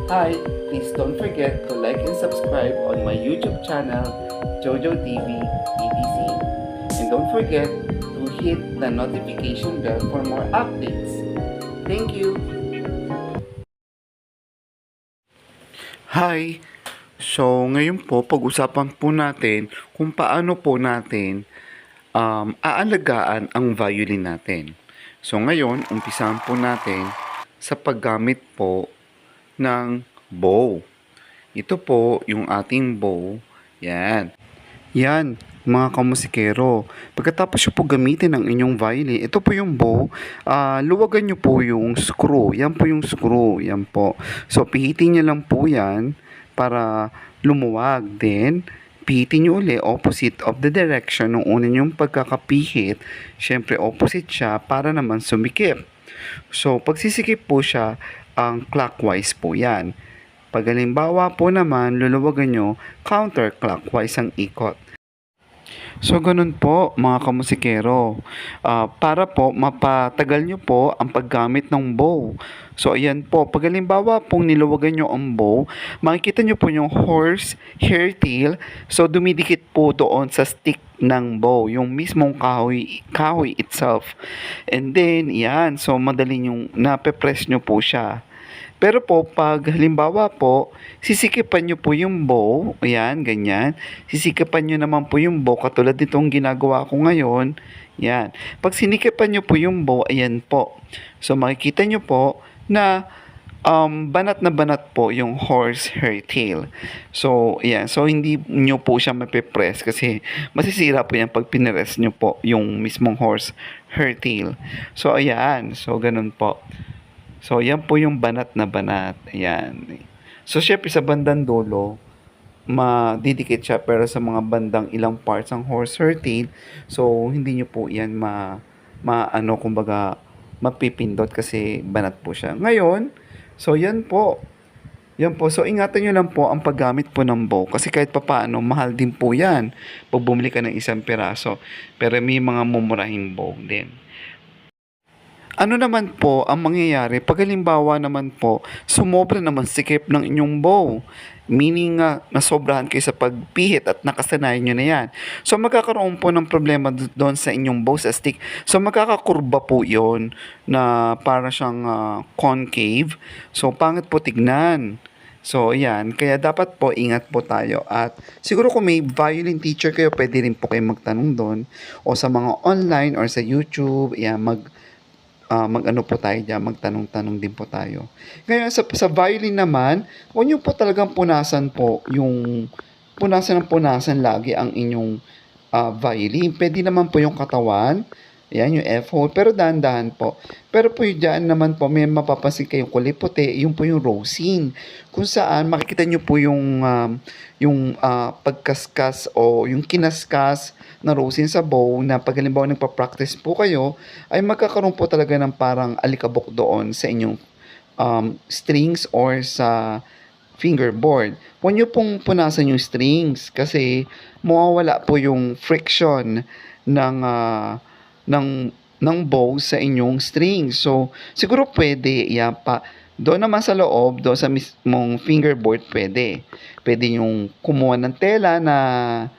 Hi, please don't forget to like and subscribe on my YouTube channel, Jojo TV ETC. And don't forget to hit the notification bell for more updates. Thank you! Hi! So, ngayon po, pag-usapan po natin kung paano po natin aalagaan ang violin natin. So, ngayon, umpisahan po natin sa paggamit po ng bow. Ito po yung ating bow. Yan. Yan, mga kamusikero. Pagkatapos nyo po gamitin ang inyong violin, ito po yung bow, luwagan nyo po yung screw. Yan po yung screw. Yan po. So, pihitin nyo lang po yan para lumuwag. Then, pihitin nyo uli opposite of the direction ng una nyong pagkakapihit. Siyempre, opposite siya para naman sumikip. So, pagsisikip po siya, ang clockwise po yan. Pag halimbawa po naman, luluwagan nyo, counterclockwise ang ikot. So, ganun po mga kamusikero. Para po mapatagal nyo po ang paggamit ng bow. So, ayan po. Pag halimbawa pong niluwagan nyo ang bow, makikita nyo po yung horse hair tail. So, dumidikit po doon sa stick ng bow, yung mismong kahoy itself. And then, yan. So, madali yung nape-press nyo po siya. Pero po, pag halimbawa po, sisikipan nyo po yung bow, ayan, ganyan. Sisikipan nyo naman po yung bow, katulad nitong ginagawa ko ngayon, yan. Pag sinikipan nyo po yung bow, ayan po. So, makikita nyo po na banat na banat po yung horse hair tail. So, ayan. So, hindi nyo po siya mapipress kasi masisira po yan pag pinress nyo po yung mismong horse hair tail. So, ayan. So, ganun po. So, yan po yung banat na banat. Ayan. So, syempre sa bandang dulo, madidikit siya pero sa mga bandang ilang parts ng horse hair tail, so, hindi nyo po yan kumbaga, mapipindot kasi banat po siya. Ngayon, so, yan po. Yan po. So, ingatan nyo lang po ang paggamit po ng bow. Kasi kahit papaano, mahal din po yan pag bumili ka ng isang piraso. Pero may mga mumurahing bow din. Ano naman po ang mangyayari pag halimbawa naman po sumobra naman sikip ng inyong bow? Meaning nasobrahan kayo sa pagpihit at nakasanayan nyo na yan. So magkakaroon po ng problema doon sa inyong bow sa stick. So magkakakurba po yon na para siyang concave. So pangit po tignan. So, ayan. Kaya dapat po, ingat po tayo. At siguro kung may violin teacher kayo, pwede rin po kayo magtanong doon. O sa mga online or sa YouTube, ayan, mag-ano po tayo dyan, magtanong-tanong din po tayo. Ngayon, sa violin naman, huwag nyo po talagang punasan po yung punasan lagi ang inyong violin. Pwede naman po yung katawan, yan yung F-hole, pero dahan-dahan po. Pero po yung dyan naman po, may mapapansin kayong kulay puti, yung po yung rosin. Kung saan, makikita nyo po yung pagkaskas o yung kinaskas na rosin sa bow na pag halimbawa nagpa-practice po kayo, ay magkakaroon po talaga ng parang alikabok doon sa inyong strings or sa fingerboard. Huwag nyo pong punasan yung strings kasi mawawala po yung friction ng bow sa inyong strings. So, siguro pwede, yan pa. Doon naman sa loob, doon sa mismong fingerboard, pwede. Pwede yung kumuha ng tela na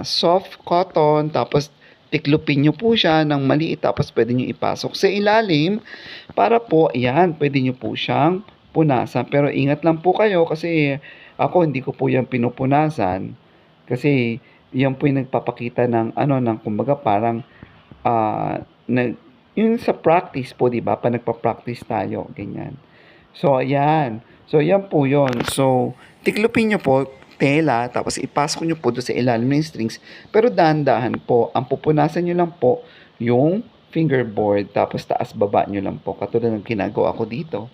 soft cotton, tapos tiklupin nyo po siya ng maliit, tapos pwede nyo ipasok sa ilalim para po, ayan, pwede nyo po siyang punasan. Pero ingat lang po kayo kasi ako hindi ko po yan pinupunasan kasi yan po yung nagpapakita ng kumbaga parang yung sa practice po, di ba? Pa nagpa-practice tayo, ganyan. So, ayan. So, yan po yon. So, tiklupin nyo po tela, tapos ipasok nyo po doon sa ilalim ng strings. Pero dahan-dahan po, ang pupunasan nyo lang po yung fingerboard, tapos taas-baba nyo lang po. Katulad ng ginagawa ko dito.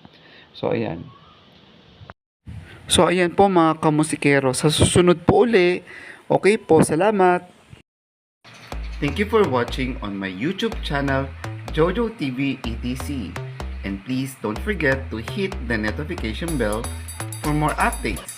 So, ayan. So, ayan po mga kamusikero. Sa susunod po uli. Okay po, salamat. Thank you for watching on my YouTube channel, Jojo TV ETC. And please don't forget to hit the notification bell for more updates.